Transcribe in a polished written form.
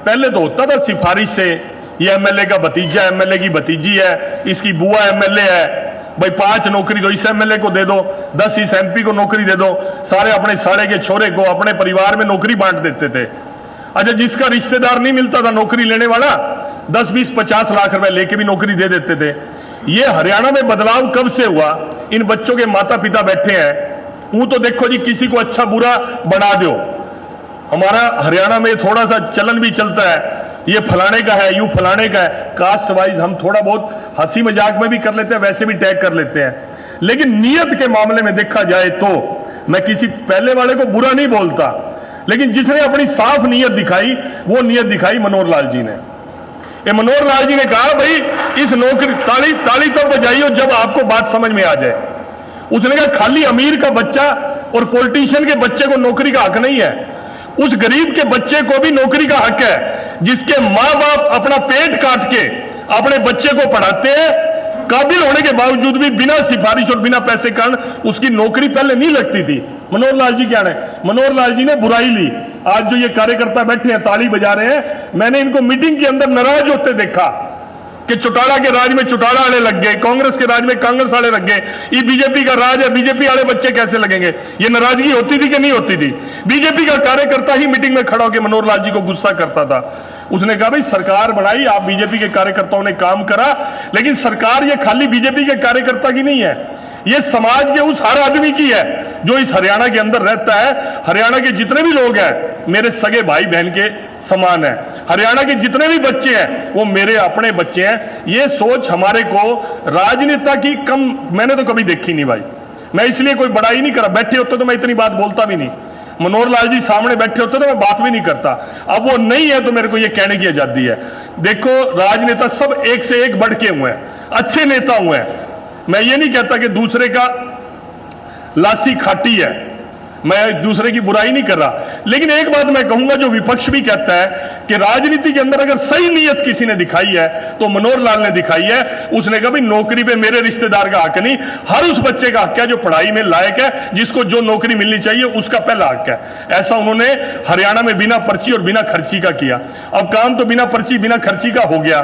पहले तो होता था सिफारिश से, ये एमएलए का भतीजा, एमएलए की भतीजी है, इसकी बुआ एमएलए है, भाई 5 नौकरी दो इस एमएलए को दे दो, 10 इस एमपी को नौकरी दे दो, सारे अपने साले के छोरे को अपने परिवार में नौकरी बांट देते थे। अच्छा, जिसका रिश्तेदार नहीं मिलता था नौकरी लेने वाला, 10, 20, 50 लाख रुपए लेके भी नौकरी दे देते थे। ये हरियाणा में बदलाव कब से हुआ? इन बच्चों के माता पिता बैठे हैं, वो तो देखो जी, किसी को अच्छा बुरा बना दो। हमारा हरियाणा में थोड़ा सा चलन भी चलता है, ये फलाने का है, यूं फलाने का है, कास्ट वाइज हम थोड़ा बहुत हंसी मजाक में भी कर लेते हैं, वैसे भी टैग कर लेते हैं। लेकिन नियत के मामले में देखा जाए तो मैं किसी पहले वाले को बुरा नहीं बोलता, लेकिन जिसने अपनी साफ नियत दिखाई, वो नियत दिखाई मनोहर लाल जी ने। ये मनोहर लाल जी ने कहा, भाई इस नौकरी, ताली ताली तब बजाइए जब आपको बात समझ में आ जाए। उसने कहा खाली अमीर का बच्चा और पॉलिटिशियन के बच्चे को नौकरी का हक नहीं है, उस गरीब के बच्चे को भी नौकरी का हक है, जिसके मां बाप अपना पेट काट के अपने बच्चे को पढ़ाते हैं, काबिल होने के बावजूद भी बिना सिफारिश और बिना पैसे कारण उसकी नौकरी पहले नहीं लगती थी। मनोहर लाल जी क्या है? मनोहर लाल जी ने बुराई ली। आज जो ये कार्यकर्ता बैठे हैं ताली बजा रहे हैं, मैंने इनको मीटिंग के अंदर नाराज होते देखा कि चौटाला के राज में चौटाला वाले लग गए, कांग्रेस के राज में कांग्रेस वाले लग गए, ये बीजेपी का राज है, बीजेपी वाले बच्चे कैसे लगेंगे? ये नाराजगी होती थी कि नहीं होती थी? बीजेपी का कार्यकर्ता ही मीटिंग में खड़ा होकर मनोहर लाल जी को गुस्सा करता था। उसने कहा, भाई सरकार बनाई, आप बीजेपी के कार्यकर्ताओं ने काम करा, लेकिन सरकार ये खाली बीजेपी के कार्यकर्ता की नहीं है, ये समाज के उस हर आदमी की है जो इस हरियाणा के अंदर रहता है। हरियाणा के जितने भी लोग हैं मेरे सगे भाई बहन के समान है, हरियाणा के जितने भी बच्चे हैं वो मेरे अपने बच्चे हैं। ये सोच हमारे को राजनेता की कम मैंने तो कभी देखी नहीं भाई। मैं इसलिए कोई बड़ाई नहीं करा, बैठे होते तो मैं इतनी बात बोलता भी नहीं, मनोहर लाल जी सामने बैठे होते तो मैं बात भी नहीं करता। अब वो नहीं है तो मेरे को ये कहने की आजादी है। देखो, राजनेता सब एक से एक बढ़ के हुए हैं, अच्छे नेता हुए हैं। मैं ये नहीं कहता कि दूसरे का लासी खाटी है, मैं दूसरे की बुराई नहीं कर रहा, लेकिन एक बात मैं कहूंगा जो विपक्ष भी कहता है कि राजनीति के अंदर अगर सही नीयत किसी ने दिखाई है तो मनोहर लाल ने दिखाई है। उसने कहा, भाई नौकरी पे मेरे रिश्तेदार का हक नहीं, हर उस बच्चे का हक है जो पढ़ाई में लायक है, जिसको जो नौकरी मिलनी चाहिए उसका पहला हक है। ऐसा उन्होंने हरियाणा में बिना पर्ची और बिना खर्ची का किया। अब काम तो बिना पर्ची बिना खर्ची का हो गया,